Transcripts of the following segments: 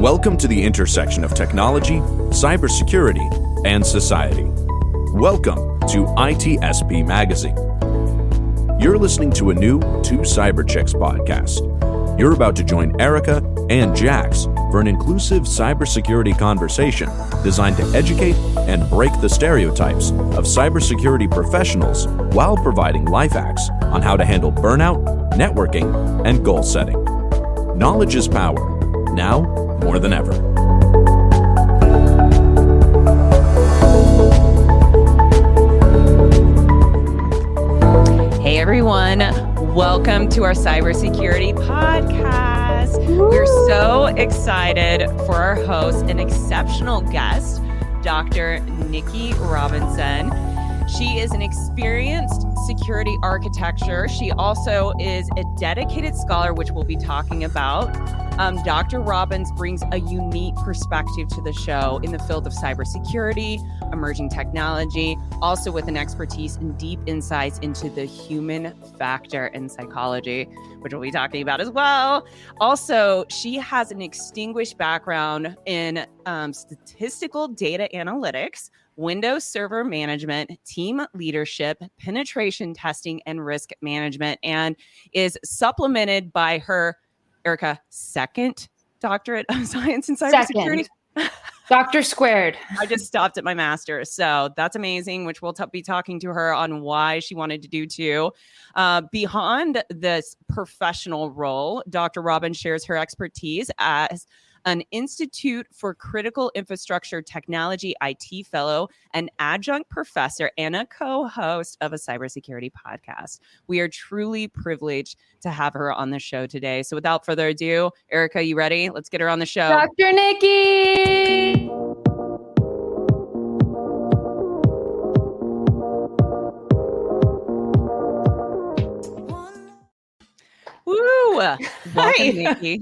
Welcome to the intersection of technology, cybersecurity, and society. Welcome to ITSP Magazine. You're listening to a new Two Cyber Chicks podcast. You're about to join Erika and Jax for an inclusive cybersecurity conversation designed to educate and break the stereotypes of cybersecurity professionals while providing life hacks on how to handle burnout, networking, and goal setting. Knowledge is power, now more than ever. Hey everyone, welcome to our Cybersecurity podcast. We're so excited for our host, an exceptional guest, Dr. Nikki Robinson. She is an experienced security architecture. She also is a dedicated scholar, which we'll be talking about. Dr. Robbins brings a unique perspective to the show in the field of cybersecurity, emerging technology, also with an expertise and deep insights into the human factor in psychology, which we'll be talking about as well. Also, she has an distinguished background in statistical data analytics, Windows Server management, team leadership, penetration testing, and risk management, and is supplemented by her, Erika, second Doctorate of Science in Cybersecurity. Doctor squared. I just stopped at my master's. So that's amazing, which we'll be talking to her on why she wanted to do too. Beyond this professional role, Dr. Robbins shares her expertise as an Institute for Critical Infrastructure Technology IT fellow, an adjunct professor, and a co-host of a cybersecurity podcast. We are truly privileged to have her on the show today. So without further ado, Erika, you ready? Let's get her on the show. Dr. Nikki! Woo! Welcome, Nikki.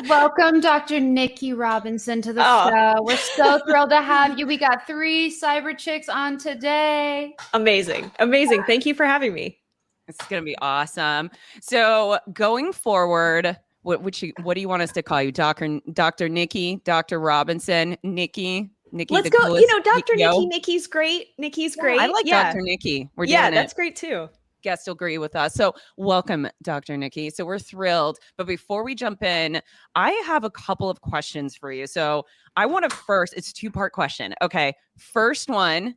Welcome, Dr. Nikki Robinson, to the show. We're so thrilled to have you. We got 3 cyber chicks on today. Amazing. Thank you for having me. It's going to be awesome. So going forward, what do you want us to call you? Dr. Nikki, Dr. Robinson, Nikki? Let's go. Dr. Nikki. Nikki's great. I like Dr. Nikki. We're doing it. That's great too. Guests agree with us. So welcome, Dr. Nikki. So we're thrilled. But before we jump in, I have a couple of questions for you. So I want to first, it's a 2-part question. Okay. First one,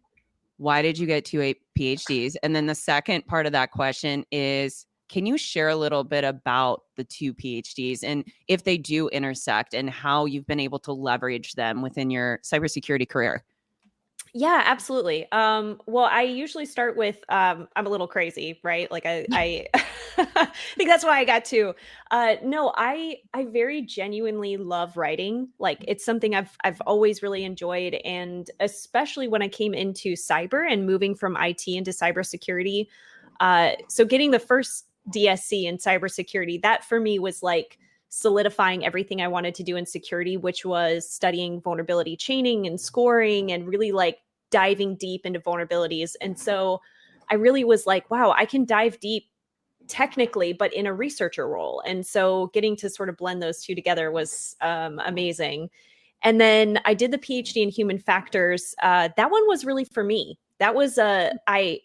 why did you get 2 PhDs? And then the second part of that question is, can you share a little bit about the 2 PhDs and if they do intersect and how you've been able to leverage them within your cybersecurity career? Yeah, absolutely. Well, I usually start with, I'm a little crazy, right? Like I I think that's why I got 2. No, I very genuinely love writing. Like it's something I've always really enjoyed. And especially when I came into cyber and moving from IT into cybersecurity. So getting the first DSC in cybersecurity, that for me was like solidifying everything I wanted to do in security, which was studying vulnerability chaining and scoring and really like diving deep into vulnerabilities. And so I really was like, wow, I can dive deep technically, but in a researcher role. And so getting to sort of blend those 2 together was amazing. And then I did the PhD in human factors. That one was really for me. That was I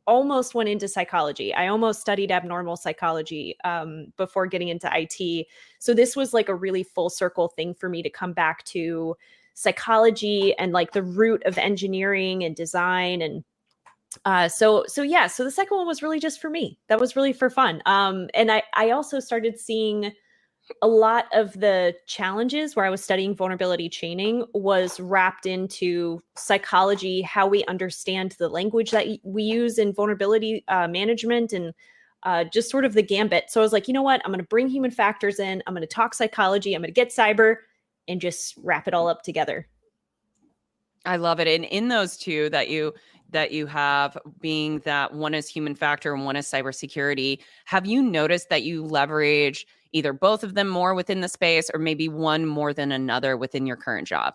almost went into psychology. I almost studied abnormal psychology before getting into IT. So this was like a really full circle thing for me to come back to psychology and like the root of engineering and design. And so the second one was really just for me. That was really for fun. And I also started seeing a lot of the challenges where I was studying vulnerability chaining was wrapped into psychology, how we understand the language that we use in vulnerability management and just sort of the gambit. So I was like, you know what? I'm going to bring human factors in. I'm going to talk psychology. I'm going to get cyber and just wrap it all up together. I love it. And in those 2 that you have, being that one is human factor and one is cybersecurity, have you noticed that you leverage either both of them more within the space or maybe one more than another within your current job?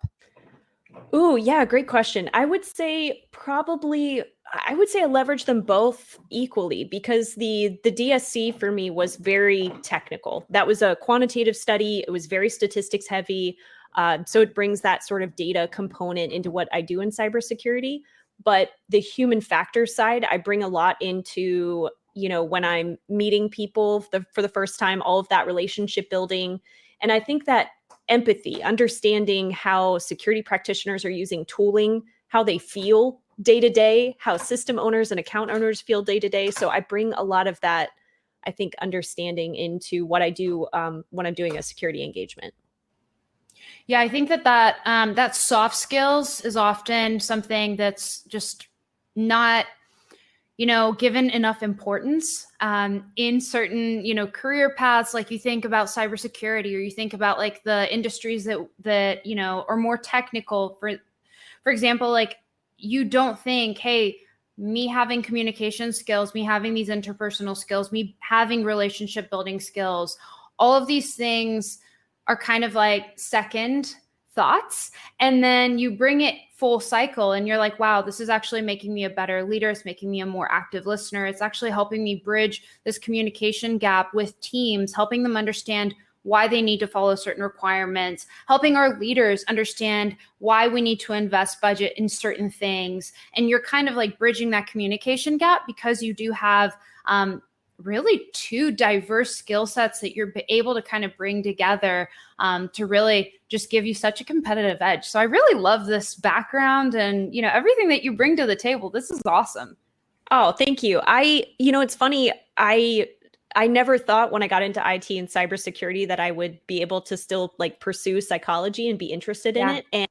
Ooh, yeah, great question. I would say probably I would say I leverage them both equally, because the DSC for me was very technical. That was a quantitative study. It was very statistics heavy. So it brings that sort of data component into what I do in cybersecurity. But the human factors side, I bring a lot into, when I'm meeting people for the first time, all of that relationship building. And I think that empathy, understanding how security practitioners are using tooling, how they feel day to day, how system owners and account owners feel day to day. So I bring a lot of that, I think, understanding into what I do when I'm doing a security engagement. Yeah, I think that soft skills is often something that's just not, given enough importance in certain, career paths. Like you think about cybersecurity, or you think about like the industries that are more technical. For example, like you don't think, hey, me having communication skills, me having these interpersonal skills, me having relationship building skills, all of these things are kind of like second thoughts. And then you bring it full cycle and you're like, wow, this is actually making me a better leader. It's making me a more active listener. It's actually helping me bridge this communication gap with teams, helping them understand why they need to follow certain requirements, helping our leaders understand why we need to invest budget in certain things. And you're kind of like bridging that communication gap because you do have really two diverse skill sets that you're able to kind of bring together to really just give you such a competitive edge. So I really love this background and, everything that you bring to the table. This is awesome. Oh, thank you. It's funny. I never thought when I got into IT and cybersecurity that I would be able to still like pursue psychology and be interested in it. And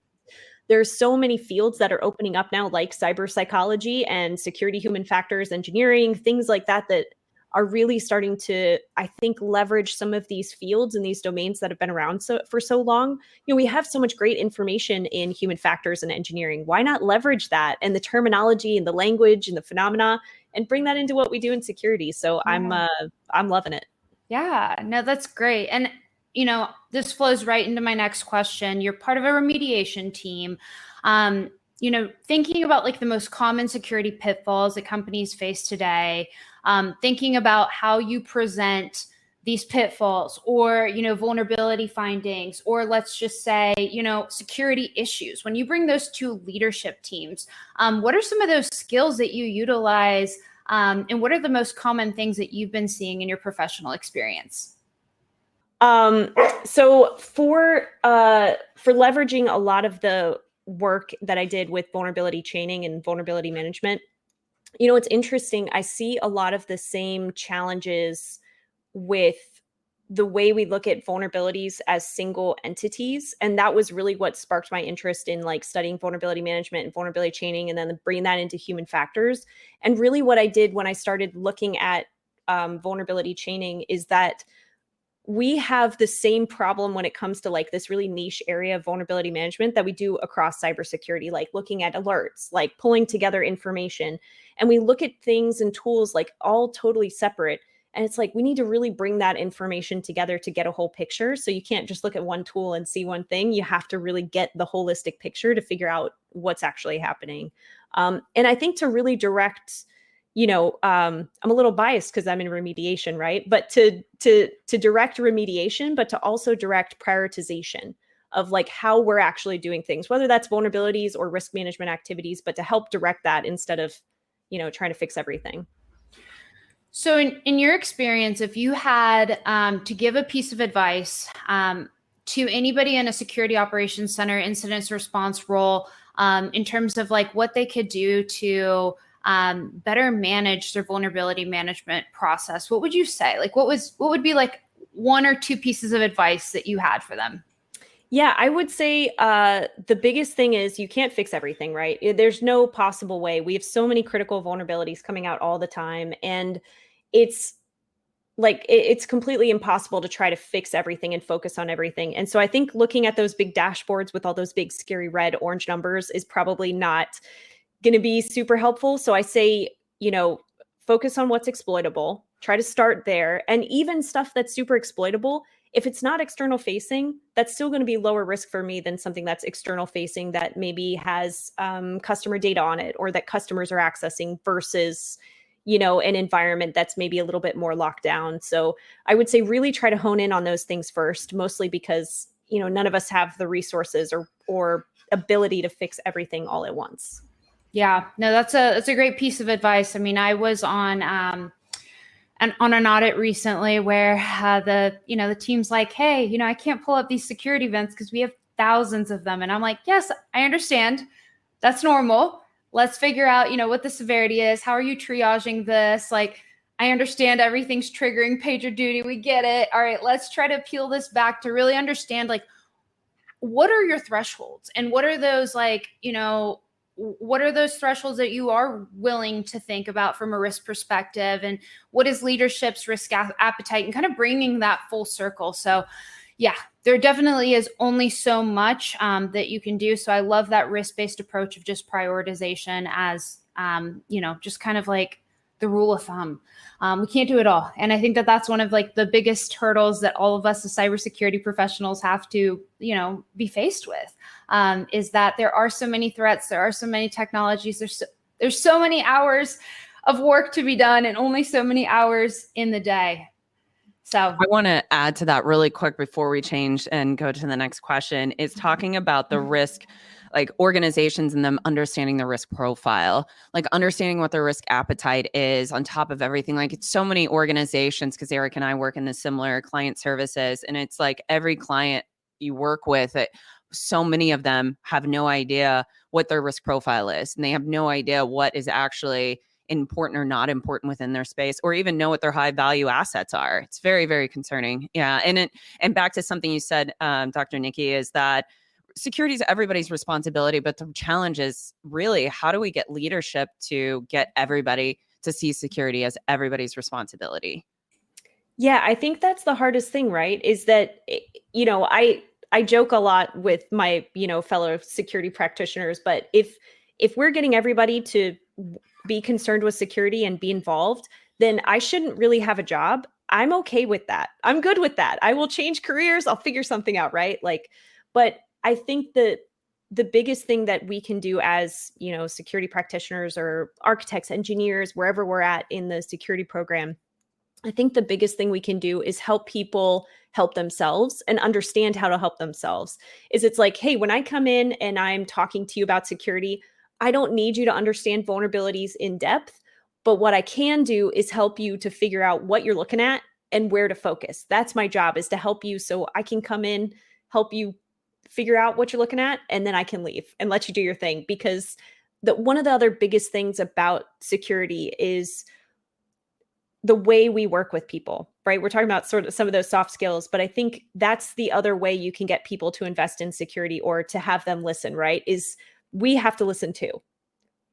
there's so many fields that are opening up now, like cyber psychology and security, human factors, engineering, things like that, that are really starting to, I think, leverage some of these fields and these domains that have been around for so long. We have so much great information in human factors and engineering. Why not leverage that and the terminology and the language and the phenomena and bring that into what we do in security? So yeah. I'm loving it. Yeah, no, that's great. And, this flows right into my next question. You're part of a remediation team. Thinking about like the most common security pitfalls that companies face today, thinking about how you present these pitfalls or, vulnerability findings, or let's just say, security issues. When you bring those to leadership teams, what are some of those skills that you utilize? And what are the most common things that you've been seeing in your professional experience? So for leveraging a lot of the work that I did with vulnerability chaining and vulnerability management, it's interesting. I see a lot of the same challenges with the way we look at vulnerabilities as single entities. And that was really what sparked my interest in like studying vulnerability management and vulnerability chaining, and then bringing that into human factors. And really what I did when I started looking at vulnerability chaining is that we have the same problem when it comes to like this really niche area of vulnerability management that we do across cybersecurity, like looking at alerts, like pulling together information. And we look at things and tools like all totally separate. And it's like, we need to really bring that information together to get a whole picture. So you can't just look at one tool and see one thing. You have to really get the holistic picture to figure out what's actually happening. And I think to really direct, I'm a little biased because I'm in remediation, right? But to direct remediation, but to also direct prioritization of like how we're actually doing things, whether that's vulnerabilities or risk management activities, but to help direct that instead of, trying to fix everything. So in your experience, if you had to give a piece of advice to anybody in a security operations center incident response role in terms of like what they could do to better manage their vulnerability management process, what would you say? Like what would be like one or two pieces of advice that you had for them? Yeah, I would say the biggest thing is you can't fix everything, right? There's no possible way. We have so many critical vulnerabilities coming out all the time. And it's like, it's completely impossible to try to fix everything and focus on everything. And so I think looking at those big dashboards with all those big, scary red, orange numbers is probably not going to be super helpful. So I say, focus on what's exploitable, try to start there. And even stuff that's super exploitable, if it's not external facing, that's still going to be lower risk for me than something that's external facing that maybe has customer data on it or that customers are accessing versus, an environment that's maybe a little bit more locked down. So I would say really try to hone in on those things first, mostly because, none of us have the resources or ability to fix everything all at once. Yeah, no, that's a great piece of advice. I mean, I was on an audit recently where the team's like, hey, I can't pull up these security events because we have thousands of them. And I'm like, yes, I understand. That's normal. Let's figure out, what the severity is. How are you triaging this? Like, I understand everything's triggering pager duty. We get it. All right, let's try to peel this back to really understand, like, what are your thresholds and what are those, like, what are those thresholds that you are willing to think about from a risk perspective, and what is leadership's risk appetite, and kind of bringing that full circle. So yeah, there definitely is only so much that you can do. So I love that risk-based approach of just prioritization as, just kind of like the rule of thumb. We can't do it all. And I think that that's one of like the biggest hurdles that all of us as cybersecurity professionals have to, be faced with, is that there are so many threats. There are so many technologies. There's so many hours of work to be done and only so many hours in the day. So I want to add to that really quick before we change and go to the next question, is talking about the risk, like organizations and them understanding the risk profile, like understanding what their risk appetite is on top of everything. Like it's so many organizations, because Erika and I work in the similar client services, and it's like every client you work with, so many of them have no idea what their risk profile is, and they have no idea what is actually important or not important within their space, or even know what their high value assets are. It's very, very concerning. Yeah. And back to something you said, Dr. Nikki, is that security is everybody's responsibility, but the challenge is really, how do we get leadership to get everybody to see security as everybody's responsibility? Yeah, I think that's the hardest thing, right? Is that, I joke a lot with my, fellow security practitioners, but if we're getting everybody to be concerned with security and be involved, then I shouldn't really have a job. I'm okay with that. I'm good with that. I will change careers. I'll figure something out, right? But I think that the biggest thing that we can do as, security practitioners or architects, engineers, wherever we're at in the security program, I think the biggest thing we can do is help people help themselves and understand how to help themselves. It's like, hey, when I come in and I'm talking to you about security, I don't need you to understand vulnerabilities in depth, but what I can do is help you to figure out what you're looking at and where to focus. That's my job, is to help you so I can come in, help you figure out what you're looking at, and then I can leave and let you do your thing. Because one of the other biggest things about security is the way we work with people, right? We're talking about sort of some of those soft skills, but I think that's the other way you can get people to invest in security or to have them listen, right? Is we have to listen to.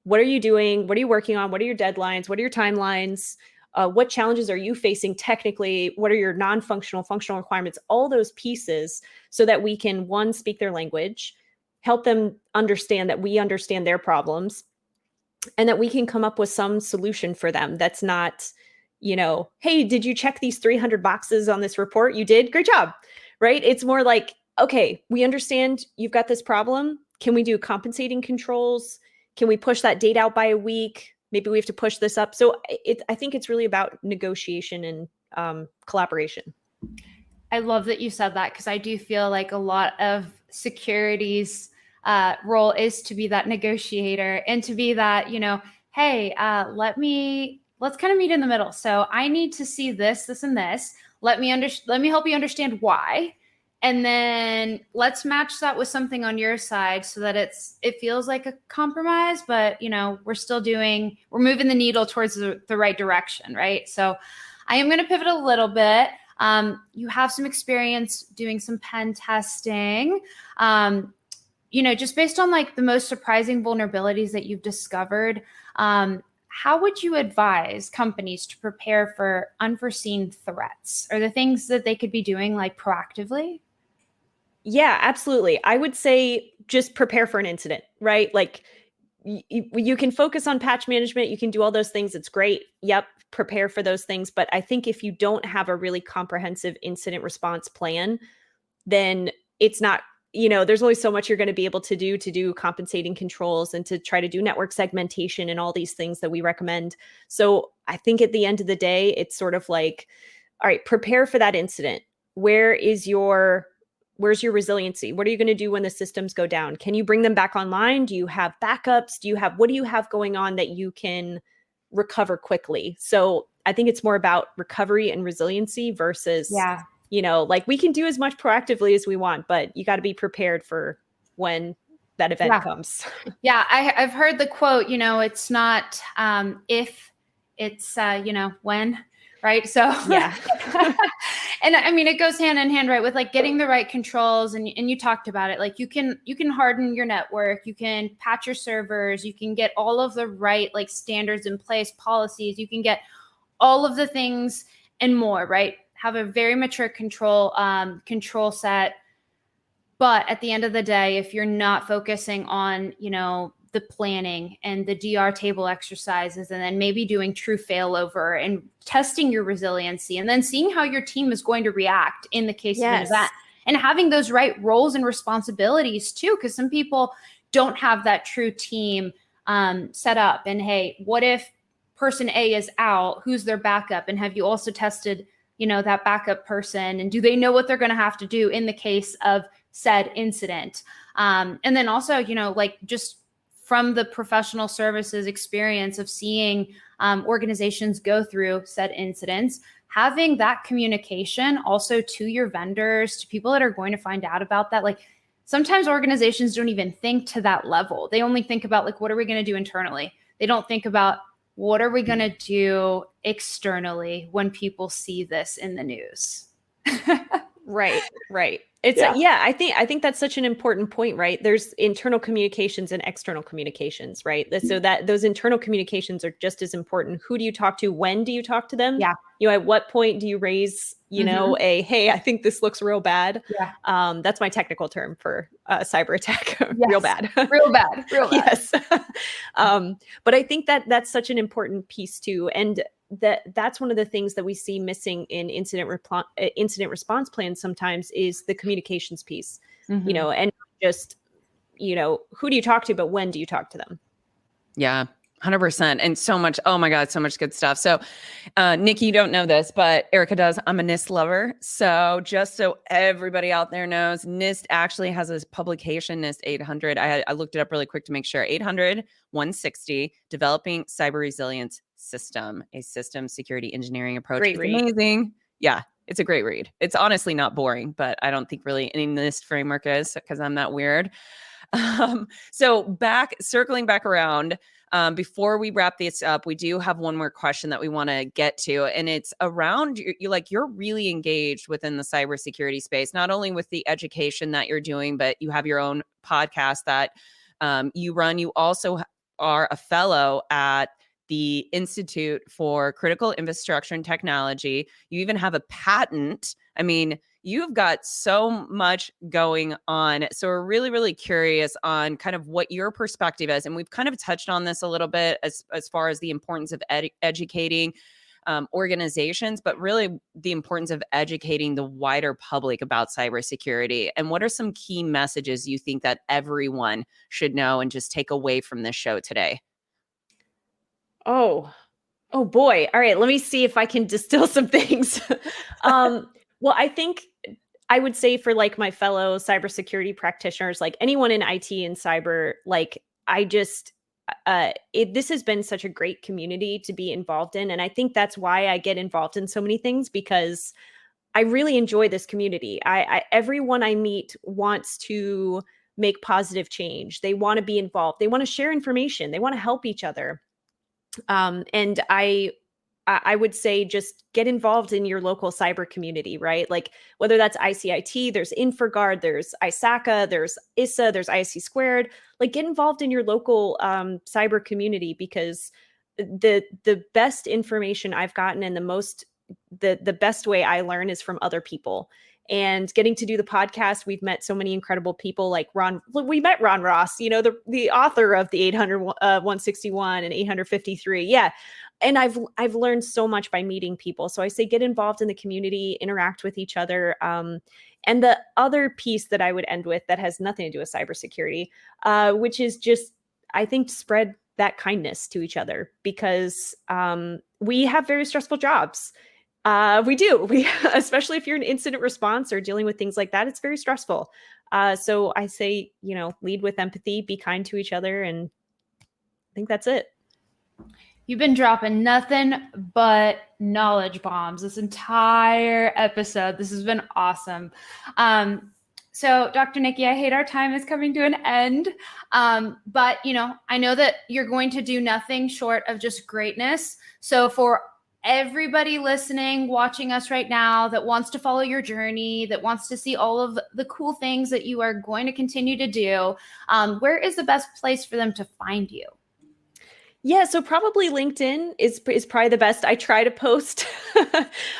What are you doing? What are you working on? What are your deadlines? What are your timelines? What challenges are you facing technically? What are your non-functional, functional requirements? All those pieces, so that we can, one, speak their language, help them understand that we understand their problems, and that we can come up with some solution for them that's not, hey, did you check these 300 boxes on this report? You did? Great job, right? It's more like, okay, we understand you've got this problem. Can we do compensating controls? Can we push that date out by a week? Maybe we have to push this up. So I think it's really about negotiation and collaboration. I love that you said that, because I do feel like a lot of security's role is to be that negotiator and to be that, hey, let's kind of meet in the middle. So I need to see this, this, and this. Let me help you understand why. And then let's match that with something on your side so that it feels like a compromise, but we're moving the needle towards the right direction, right? So I am going to pivot a little bit. You have some experience doing some pen testing, just based on like the most surprising vulnerabilities that you've discovered. How would you advise companies to prepare for unforeseen threats? Are there things that they could be doing like proactively? Yeah, absolutely. I would say just prepare for an incident, right? Like you can focus on patch management. You can do all those things. It's great. Yep. Prepare for those things. But I think if you don't have a really comprehensive incident response plan, then it's not, there's only so much you're going to be able to do compensating controls and to try to do network segmentation and all these things that we recommend. So I think at the end of the day, it's sort of like, all right, prepare for that incident. Where's your resiliency? What are you going to do when the systems go down? Can you bring them back online? Do you have backups? What do you have going on that you can recover quickly? So I think it's more about recovery and resiliency versus, like we can do as much proactively as we want, but you got to be prepared for when that event comes. Yeah. I've heard the quote, it's not if, it's, when. Right. So, yeah. And I mean, it goes hand in hand, right, with like getting the right controls. And you talked about it. Like you can harden your network, you can patch your servers, you can get all of the right like standards in place, policies, you can get all of the things and more, right? Have a very mature control set. But at the end of the day, if you're not focusing on, the planning and the DR table exercises, and then maybe doing true failover and testing your resiliency, and then seeing how your team is going to react in the case of an event, and having those right roles and responsibilities too, because some people don't have that true team set up. And hey, what if person A is out? Who's their backup? And have you also tested, that backup person? And do they know what they're going to have to do in the case of said incident? And then also, like just from the professional services experience of seeing organizations go through said incidents, having that communication also to your vendors, to people that are going to find out about that. Like sometimes organizations don't even think to that level. They only think about like, what are we going to do internally? They don't think about what are we going to do externally when people see this in the news. Right. It's I think that's such an important point, right? There's internal communications and external communications, right? So that those internal communications are just as important. Who do you talk to? When do you talk to them? Yeah. At what point do you raise, hey, I think this looks real bad. Yeah. That's my technical term for cyber attack. Yes. Real bad. Real bad. Yes. But I think that that's such an important piece too. And that's one of the things that we see missing in incident response plans sometimes is the communications piece, and just, who do you talk to, but when do you talk to them? Yeah, 100%. And so much, oh my God, so much good stuff. So Nikki, you don't know this, but Erika does. I'm a NIST lover. So just so everybody out there knows, NIST actually has this publication, NIST 800. I looked it up really quick to make sure. 800-160, Developing Cyber Resilience System, a system security engineering approach. Great read. Amazing. Yeah, it's a great read. It's honestly not boring, but I don't think really any NIST framework is because I'm that weird. So circling back around, before we wrap this up, we do have one more question that we want to get to, and it's around you're really engaged within the cybersecurity space, not only with the education that you're doing, but you have your own podcast that you run. You also are a fellow at the Institute for Critical Infrastructure and Technology. You even have a patent. I mean, you've got so much going on. So we're really, really curious on kind of what your perspective is. And we've kind of touched on this a little bit as far as the importance of educating organizations, but really the importance of educating the wider public about cybersecurity. And what are some key messages you think that everyone should know and just take away from this show today? Oh boy. All right. Let me see if I can distill some things. Well, I think I would say for like my fellow cybersecurity practitioners, like anyone in IT and cyber, like I just, this has been such a great community to be involved in. And I think that's why I get involved in so many things, because I really enjoy this community. Everyone I meet wants to make positive change. They want to be involved. They want to share information. They want to help each other. And I would say just get involved in your local cyber community, right? Like whether that's ICIT, there's InfraGard, there's ISACA, there's ISA, there's IC squared, like get involved in your local cyber community, because the best information I've gotten and the best way I learn is from other people. And getting to do the podcast, we've met so many incredible people like we met Ron Ross, the author of the 800, 161 and 853. Yeah. And I've learned so much by meeting people. So I say get involved in the community, interact with each other. And the other piece that I would end with that has nothing to do with cybersecurity, which is just, I think, spread that kindness to each other, because we have very stressful jobs. We do. Especially if you're in incident response or dealing with things like that, it's very stressful. So I say, lead with empathy, be kind to each other. And I think that's it. You've been dropping nothing but knowledge bombs this entire episode. This has been awesome. So Dr. Nikki, I hate our time is coming to an end. But, I know that you're going to do nothing short of just greatness. So for everybody listening, watching us right now that wants to follow your journey, that wants to see all of the cool things that you are going to continue to do, where is the best place for them to find you? Yeah, so probably LinkedIn is probably the best. I try to post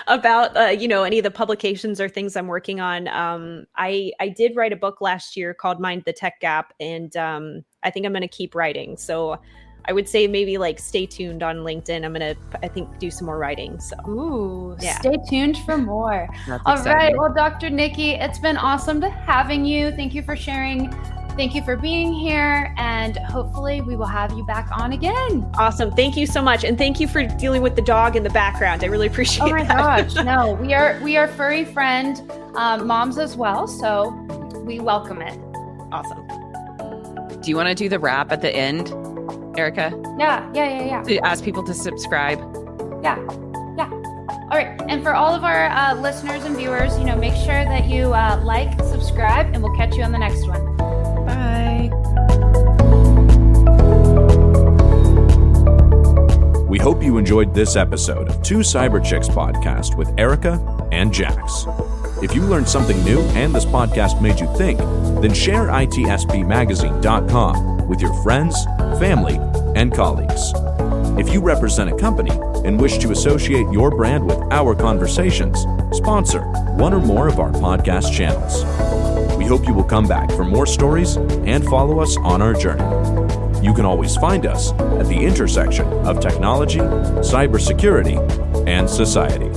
about any of the publications or things I'm working on. I did write a book last year called Mind the Tech Gap, and I think I'm going to keep writing. So I would say maybe stay tuned on LinkedIn. I'm going to, I think, do some more writing. So ooh, yeah. Stay tuned for more. All right. Well, Dr. Nikki, it's been awesome having you. Thank you for sharing. Thank you for being here, and hopefully we will have you back on again. Awesome. Thank you so much. And thank you for dealing with the dog in the background. I really appreciate it. Oh my gosh. No, we are furry friend moms as well. So we welcome it. Awesome. Do you want to do the wrap at the end, Erika? Yeah. To ask people to subscribe? Yeah. All right. And for all of our listeners and viewers, make sure that you like, subscribe, and we'll catch you on the next one. Bye. We hope you enjoyed this episode of Two Cyber Chicks podcast with Erika and Jax. If you learned something new and this podcast made you think, then share itspmagazine.com with your friends, family, and colleagues. If you represent a company and wish to associate your brand with our conversations, sponsor one or more of our podcast channels. We hope you will come back for more stories and follow us on our journey. You can always find us at the intersection of technology, cybersecurity, and society.